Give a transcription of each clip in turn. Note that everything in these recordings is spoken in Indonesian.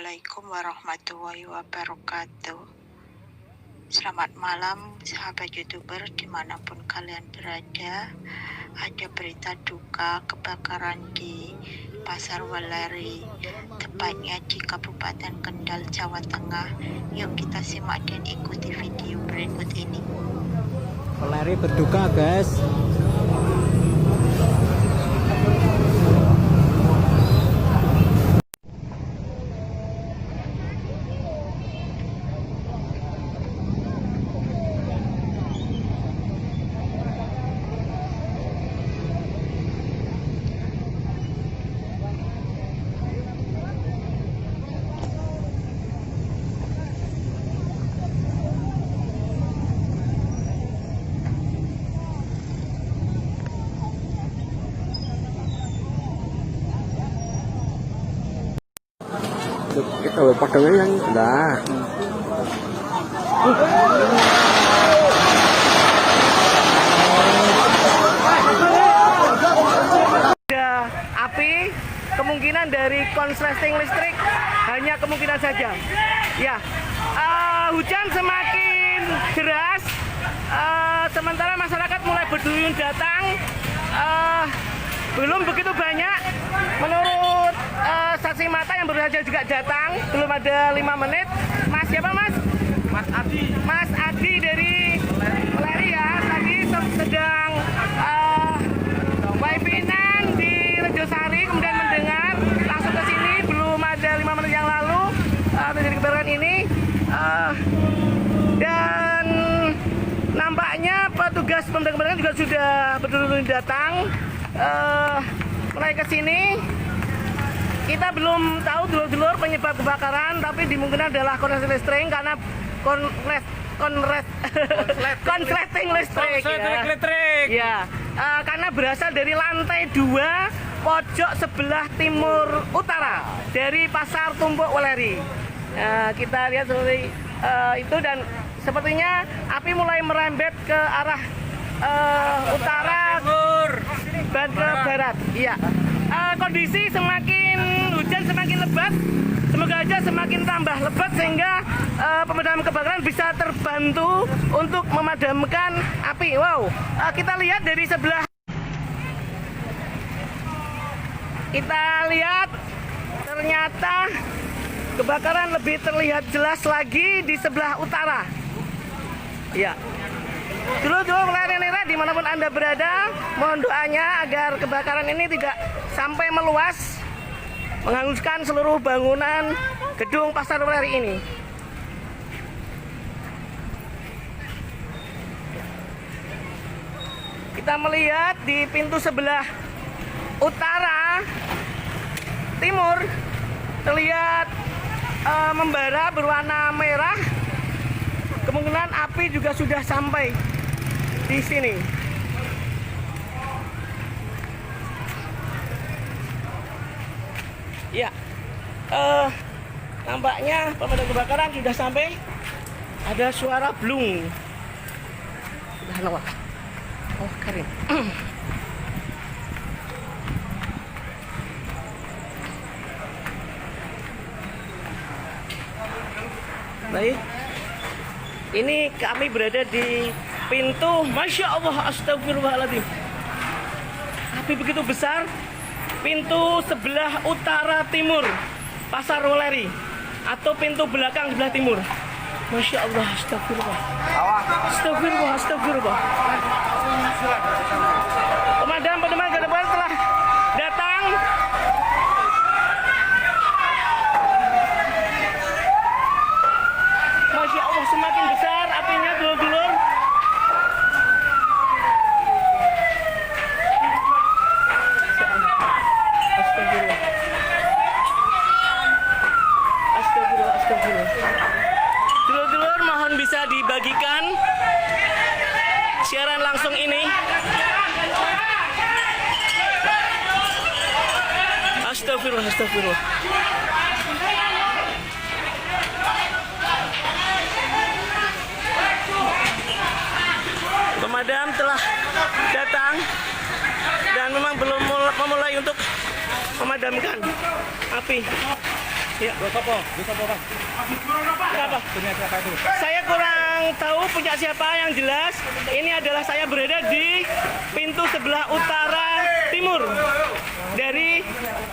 Assalamualaikum warahmatullahi wabarakatuh. Selamat malam sahabat youtuber dimanapun kalian berada. Ada berita duka kebakaran di Pasar Weleri, tepatnya di Kabupaten Kendal, Jawa Tengah. Yuk kita simak dan ikuti video berikut ini. Weleri berduka guys. Kita padangnya yang dah. Ada api, kemungkinan dari konsleting listrik hanya kemungkinan saja. Ya, hujan semakin deras, sementara masyarakat mulai berduyun datang. Belum begitu banyak, menurut saksi mata yang baru saja juga datang, belum ada 5 menit. Mas siapa mas? Mas Adi dari Weleri ya, tadi sedang waipinan di Rejosari, kemudian mendengar langsung ke sini, belum ada 5 menit yang lalu terjadi kebakaran ini. Dan nampaknya petugas pemadam kebakaran juga sudah berduyun datang mulai ke sini. Kita belum tahu dulur-dulur penyebab kebakaran, tapi dimungkinkan adalah konsleting listrik karena konsleting listrik. Ya, karena berasal dari lantai 2 pojok sebelah timur utara dari Pasar Tumpuk Weleri. Kita lihat seperti itu, dan sepertinya api mulai merembet ke arah utara dan ke barat. Iya. Kondisi semakin hujan semakin lebat, semoga aja semakin tambah lebat sehingga pemadam kebakaran bisa terbantu untuk memadamkan api. Wow, kita lihat dari sebelah. Kita lihat ternyata kebakaran lebih terlihat jelas lagi di sebelah utara. Ya. Dulu-dulu Weleri dimanapun Anda berada, mohon doanya agar kebakaran ini tidak sampai meluas, menghanguskan seluruh bangunan gedung Pasar Weleri ini. Kita melihat di pintu sebelah utara timur terlihat membara berwarna merah. Kemungkinan api juga sudah sampai di sini. Ya, nampaknya pemadam kebakaran sudah sampai. Ada suara blung. Subhanallah. Oh, Karim. Baik. Ini kami berada di pintu, Masya Allah, astagfirullahaladzim. Api begitu besar. Pintu sebelah utara timur Pasar Weleri, atau pintu belakang sebelah timur. Masya Allah, astagfirullah. Astagfirullah, astagfirullah. Pemadam kebakaran telah datang. Masya Allah, semakin besar apinya, dulur-dulur. Astagfirullah. Dulur-dulur, mohon bisa dibagikan siaran langsung ini. Astagfirullah. Pemadam telah datang dan memang belum memulai untuk memadamkan api. Ya. Apa? Apa? Saya kurang tahu punya siapa. Yang jelas ini adalah saya berada di pintu sebelah utara timur dari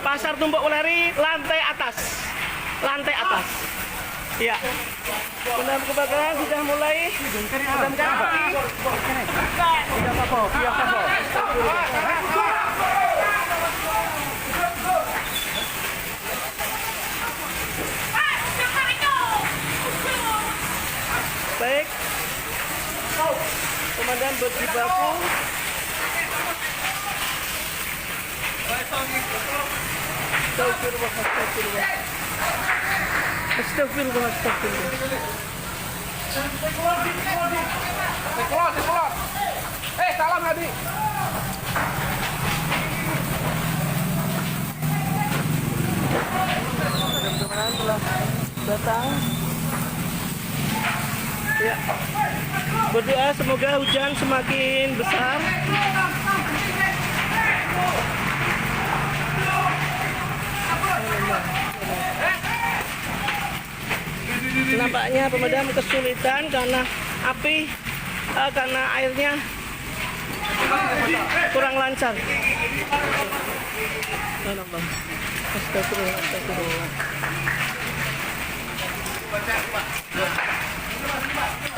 Pasar Tumpuk Weleri, lantai atas. Lantai atas. Ya. Pemadam kebakaran sudah mulai memadamkan api. Baik, komandan berjibaku. Astagfirullah, astagfirullah. Astagfirullah, astagfirullah. Sekolot. Salam Hadi. Teman-teman telah datang. Ya, berdoa semoga hujan semakin besar. Nampaknya pemadam kesulitan karena api, karena airnya kurang lancar. Astagfirullah, astagfirullah.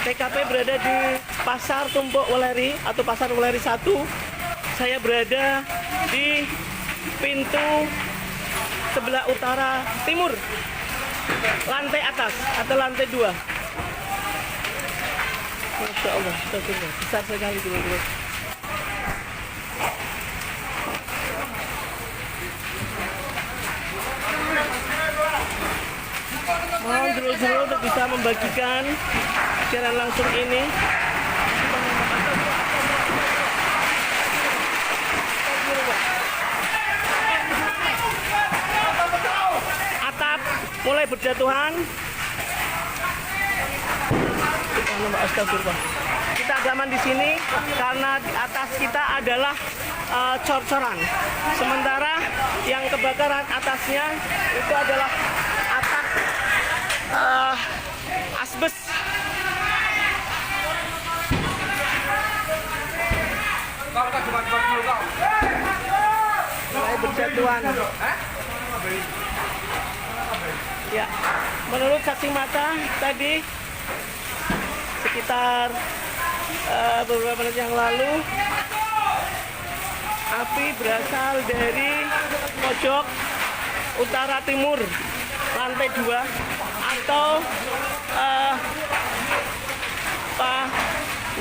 TKP berada di Pasar Tumpuk Weleri atau Pasar Weleri 1. Saya berada di pintu sebelah utara timur, lantai atas atau lantai 2. Masya Allah, astagfirullah. Besar sekali dulu. Mohon dulu untuk bisa membagikan siaran langsung ini. Atap mulai berjatuhan. Astagfirullah. Kita agaman di sini karena di atas kita adalah cor-coran. Sementara yang kebakaran atasnya itu adalah atap asbes. Mulai berjatuhan. Ya, menurut saksi mata tadi sekitar beberapa menit yang lalu api berasal dari pojok utara timur lantai 2 atau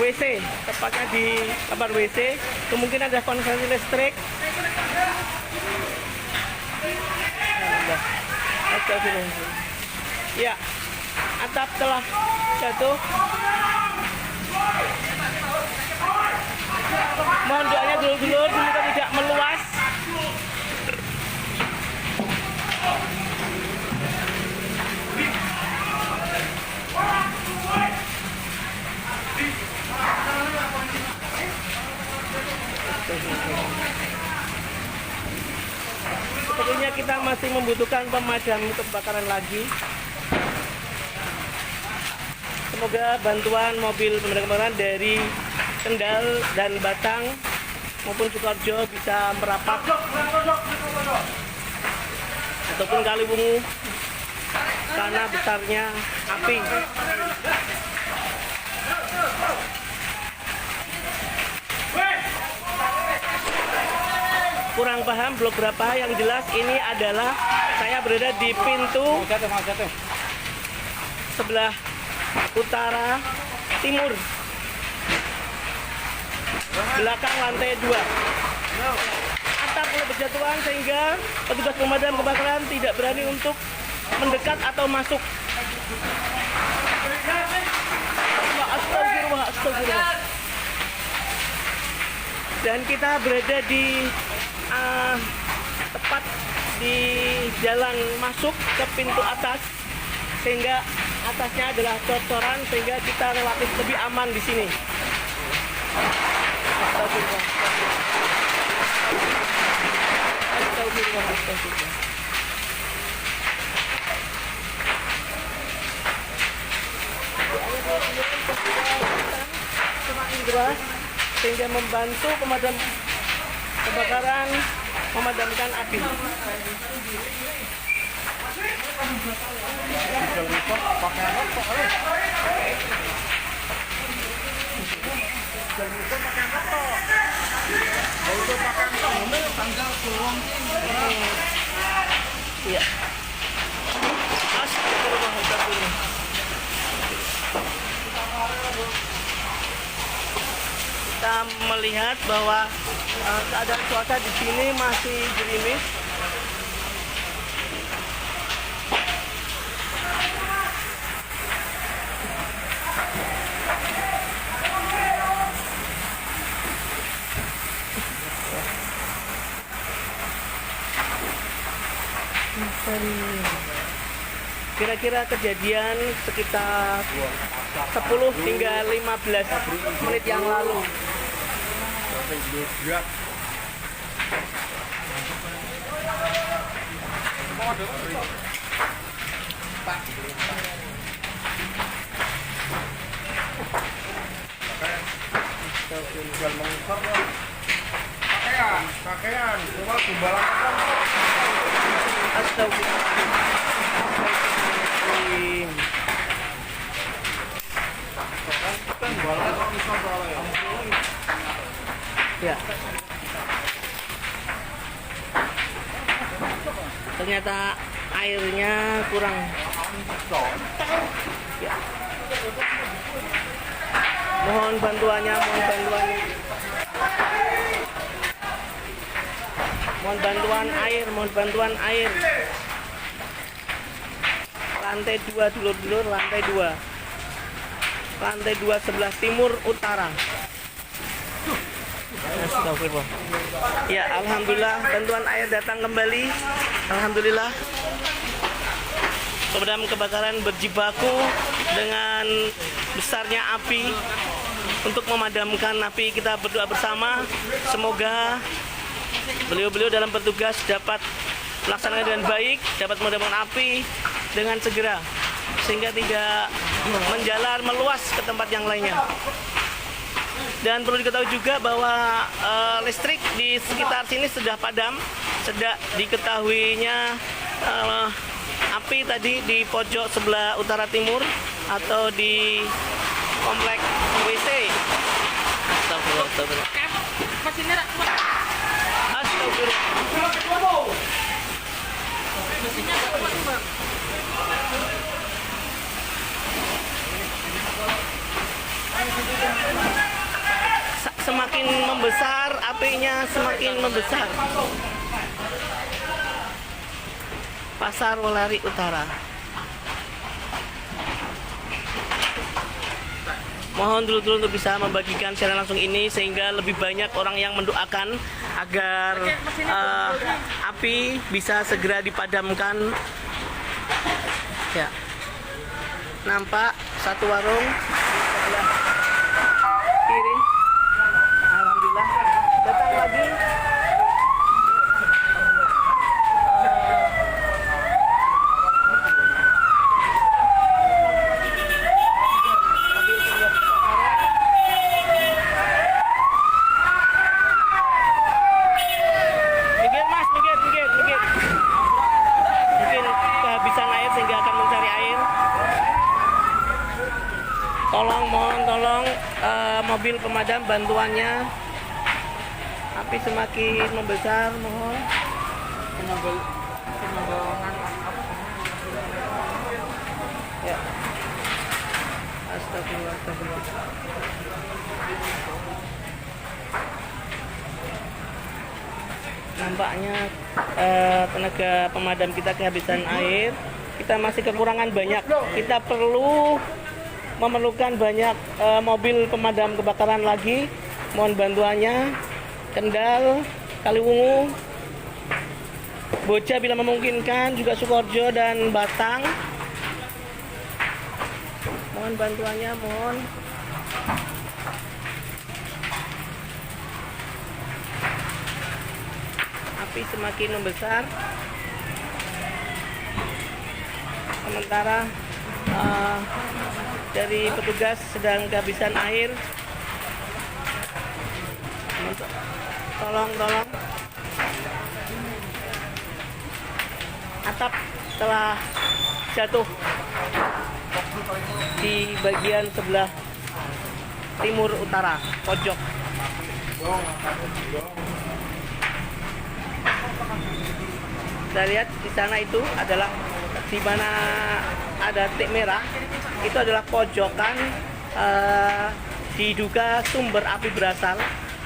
WC, tepatnya di kamar WC. Kemungkinan ada koneksi listrik. Ya, atap telah jatuh. Mohon doanya dulu semoga tidak meluas. Sepertinya kita masih membutuhkan pemadam kebakaran lagi. Semoga bantuan mobil pemadam kebakaran dari Kendal dan Batang maupun Sukoharjo bisa merapat ataupun Kaliwungu karena besarnya api. Kurang paham blok berapa, yang jelas ini adalah saya berada di pintu sebelah utara timur belakang lantai 2. Atap mulai berjatuhan sehingga petugas pemadam kebakaran tidak berani untuk mendekat atau masuk. Astagfirullah, astagfirullah. Dan kita berada di tepat di jalan masuk ke pintu atas, sehingga atasnya adalah cor-coran sehingga kita relatif lebih aman di sini. Astagfirullah. Astagfirullah, astagfirullah. deras sehingga membantu pemadam kebakaran memadamkan api. Iya. Astagfirullahaladzim. Kita melihat bahwa keadaan cuaca di sini masih gerimis. Kira-kira kejadian sekitar 10 hingga 15 menit yang lalu. Pakaian, cuma gumbalan. Astagfirullahaladzim. Ya. Ternyata airnya kurang. Ya. Mohon bantuannya, mohon bantuannya. Mohon bantuan air, mohon bantuan air. Lantai 2 dulur-dulur, lantai 2. Lantai 2 sebelah timur utara. Astagfirullah. Ya, alhamdulillah bantuan air datang kembali. Alhamdulillah. Pemadam kebakaran berjibaku dengan besarnya api untuk memadamkan api. Kita berdoa bersama semoga beliau-beliau dalam bertugas dapat melaksanakan dengan baik, dapat memadamkan api dengan segera sehingga tidak menjalar meluas ke tempat yang lainnya. Dan perlu diketahui juga bahwa listrik di sekitar sini sudah padam. Sudah diketahuinya api tadi di pojok sebelah utara timur atau di komplek WC. Astagfirullah, astagfirullah. Astagfirullah. Semakin membesar apinya, semakin membesar. Pasar Weleri Utara. Mohon dulu-dulu untuk bisa membagikan siaran langsung ini sehingga lebih banyak orang yang mendoakan agar api bisa segera dipadamkan. Ya. Nampak satu warung di sebelah kiri. Alhamdulillah datang lagi. Mobil pemadam bantuannya, api semakin membesar, mohon. Ya. Astagfirullah, astagfirullah. Nampaknya tenaga pemadam kita kehabisan air. Kita masih kekurangan banyak. Kita memerlukan banyak mobil pemadam kebakaran lagi. Mohon bantuannya. Kendal, Kaliwungu, Boja bila memungkinkan, juga Sukoharjo dan Batang. Mohon bantuannya, mohon. Api semakin membesar. Sementara dari petugas sedang kehabisan air. Tolong. Atap telah jatuh di bagian sebelah timur utara pojok. Kita lihat di sana itu adalah di mana ada titik merah, itu adalah pojokan diduga sumber api berasal,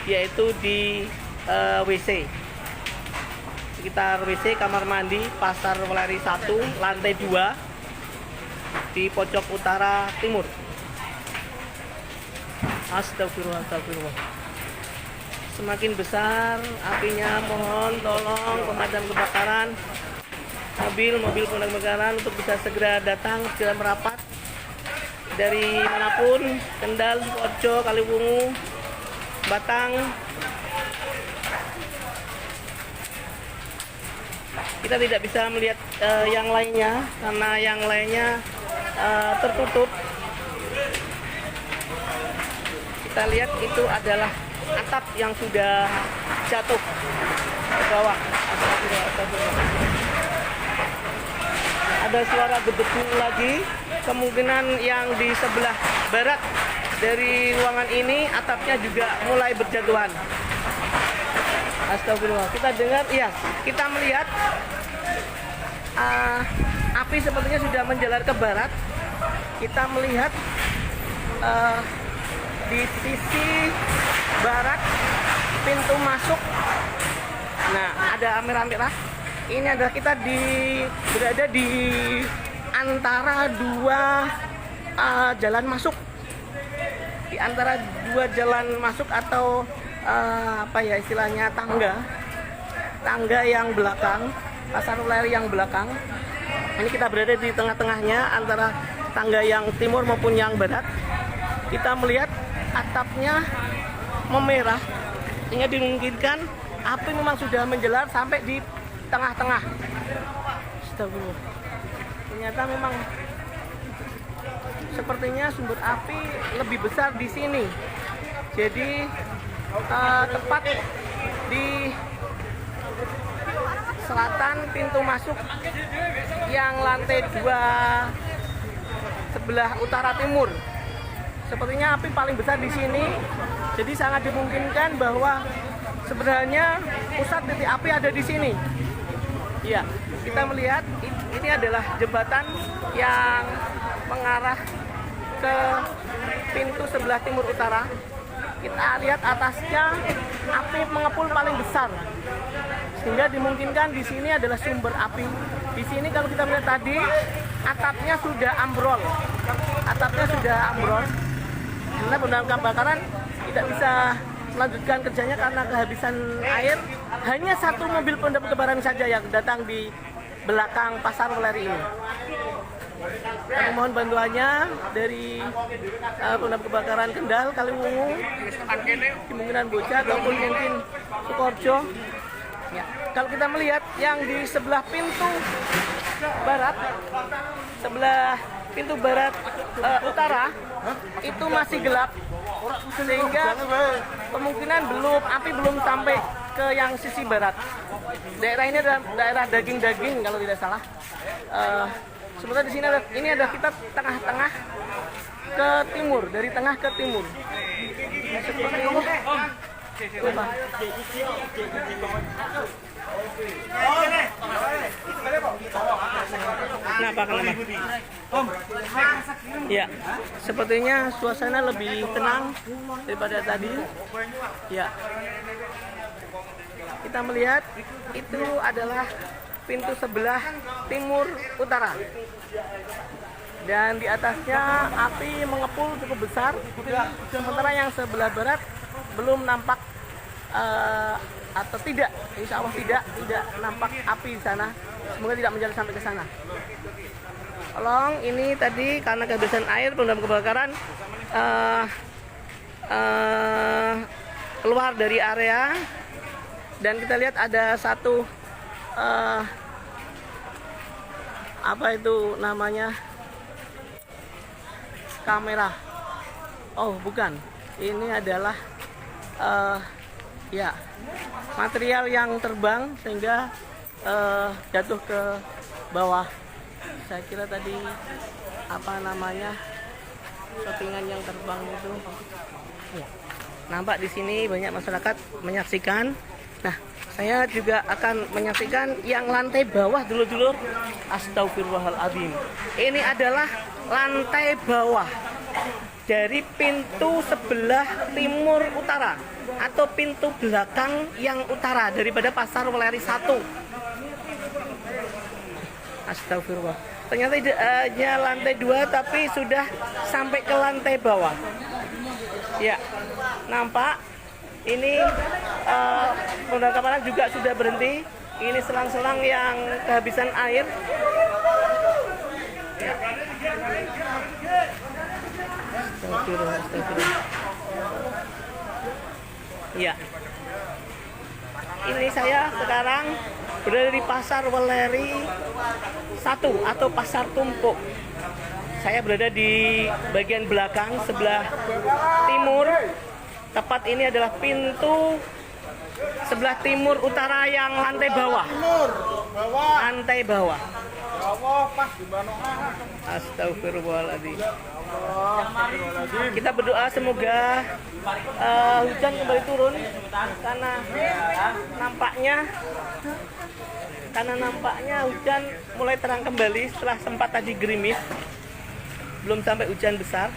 yaitu di WC, sekitar WC kamar mandi Pasar Weleri 1 lantai 2 di pojok utara timur. Astagfirullah. Semakin besar apinya, mohon tolong pemadam kebakaran, mobil pemadam kebakaran untuk bisa segera datang, segera merapat dari manapun, Kendal, Pojo, Kaliwungu, Batang. Kita tidak bisa melihat yang lainnya karena yang lainnya tertutup. Kita lihat itu adalah atap yang sudah jatuh ke bawah. Ada suara gedebu lagi, kemungkinan yang di sebelah barat dari ruangan ini atapnya juga mulai berjatuhan. Astagfirullah. Kita dengar, ya, kita melihat api sepertinya sudah menjalar ke barat. Kita melihat di sisi barat pintu masuk. Nah, ada merah-merah. Ini adalah kita berada di antara dua jalan masuk. Di antara dua jalan masuk atau apa ya istilahnya, tangga yang belakang, Pasar Weleri yang belakang. Ini kita berada di tengah-tengahnya antara tangga yang timur maupun yang barat. Kita melihat atapnya memerah, sehingga dimungkinkan api memang sudah menjalar sampai di tengah-tengah. Astagfirullah. Ternyata memang sepertinya sumber api lebih besar di sini. Jadi tepat di selatan pintu masuk yang lantai 2 sebelah utara timur. Sepertinya api paling besar di sini. Jadi sangat dimungkinkan bahwa sebenarnya pusat titik api ada di sini. Ya, kita melihat ini adalah jembatan yang mengarah ke pintu sebelah timur utara. Kita lihat atasnya api mengepul paling besar, sehingga dimungkinkan di sini adalah sumber api. Di sini kalau kita melihat tadi atapnya sudah ambrol, karena pemadam kebakaran tidak bisa melanjutkan kerjanya karena kehabisan air. Hanya satu mobil pemadam kebakaran saja yang datang di belakang Pasar Weleri ini. Kami mohon bantuannya dari pemadam kebakaran Kendal, Kaliwungu, kemungkinan Bocah ataupun mungkin Sukoharjo. Ya, kalau kita melihat yang di sebelah pintu barat utara itu masih gelap, sehingga kemungkinan api belum sampai ke yang sisi barat. Daerah ini adalah daerah daging-daging kalau tidak salah. Sementara di sini ini ada kita tengah-tengah ke timur, dari tengah ke timur. Seperti ini. Coba. Kenapa? Ya, sepertinya suasana lebih tenang daripada tadi. Ya, kita melihat itu adalah pintu sebelah timur utara, dan di atasnya api mengepul cukup besar. Sementara yang sebelah barat belum nampak atau tidak, insya Allah tidak nampak api di sana. Semoga tidak menjalar sampai ke sana. Tolong, ini tadi karena kehabisan air, pemadam kebakaran keluar dari area, dan kita lihat ada satu apa itu namanya, kamera. Oh bukan, ini adalah Ya, material yang terbang sehingga jatuh ke bawah. Saya kira tadi apa namanya settingan yang terbang itu. Ya. Nampak di sini banyak masyarakat menyaksikan. Nah, saya juga akan menyaksikan yang lantai bawah dulu. Astagfirullahaladzim. Ini adalah lantai bawah dari pintu sebelah timur utara atau pintu belakang yang utara daripada Pasar Weleri 1. Astagfirullah. Ternyata tidak hanya lantai 2 tapi sudah sampai ke lantai bawah. Ya, nampak ini roda kapal juga sudah berhenti. Ini selang-selang yang kehabisan air. Ya. Astagfirullah. Ya. Ini saya sekarang berada di Pasar Weleri 1 atau Pasar Tumpuk. Saya berada di bagian belakang sebelah timur. Tepat ini adalah pintu sebelah timur utara yang lantai bawah. Lantai bawah. Astagfirullahaladzim. Kita berdoa semoga hujan kembali turun karena nampaknya hujan mulai terang kembali setelah sempat tadi gerimis. Belum sampai hujan besar.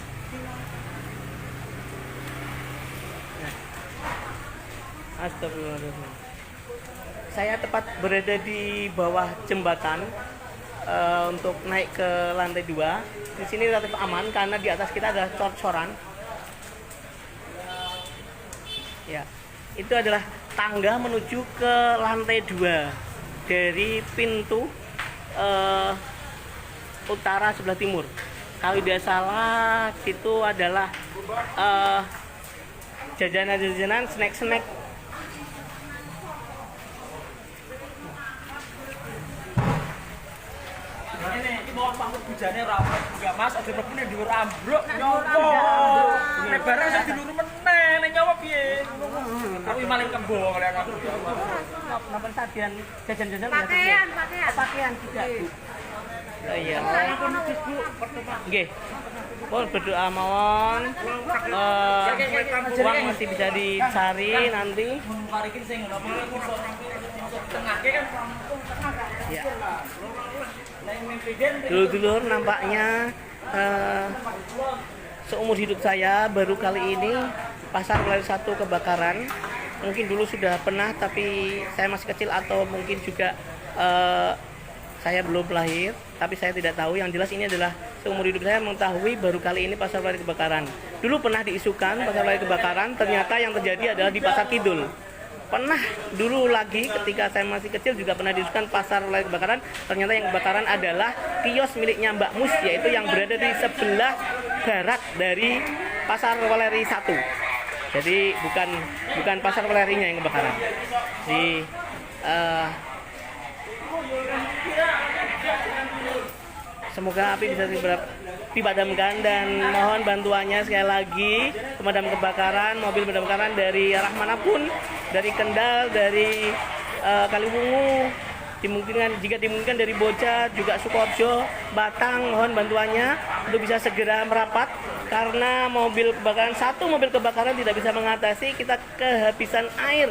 Astagfirullahaladzim. Saya tepat berada di bawah jembatan untuk naik ke lantai 2. Di sini relatif aman karena di atas kita ada cor-coran. Ya, itu adalah tangga menuju ke lantai 2 dari pintu utara sebelah timur. Kalau tidak salah, itu adalah jajanan-jajanan, snack-snack. Ini mau pamit bujane rapet juga Mas, ada mlepune dhuwur ambruk nyowo. Nek barang sing diluru meneh, nek nyowo piye? Aku maling kembo kalian aku. Napa sajian jajan-jajan Pakaian juga, Bu. Iya. Nggih. Mohon berdoa mawon. Uang masih bisa dicari nanti. Mari sing ngono tengahke kan Ya. Dulur-dulur, nampaknya seumur hidup saya baru kali ini Pasar Weleri 1 kebakaran. Mungkin dulu sudah pernah tapi saya masih kecil atau mungkin juga saya belum lahir, tapi saya tidak tahu. Yang jelas ini adalah seumur hidup saya mengetahui baru kali ini Pasar Weleri kebakaran. Dulu pernah diisukan Pasar Weleri kebakaran, ternyata yang terjadi adalah di Pasar Kidul. Pernah dulu lagi ketika saya masih kecil juga pernah diisukan Pasar Weleri kebakaran. Ternyata yang kebakaran adalah kios miliknya Mbak Mus, yaitu yang berada di sebelah barat dari Pasar Weleri 1. Jadi bukan Pasar Welerinya yang kebakaran. Di semoga api bisa dipadamkan dan mohon bantuannya sekali lagi pemadam kebakaran, mobil pemadam kebakaran dari arah manapun, dari Kendal, dari Kaliwungu, jika dimungkinkan dari Boca, juga Sukoharjo, Batang, mohon bantuannya untuk bisa segera merapat karena satu mobil kebakaran tidak bisa mengatasi, kita kehabisan air.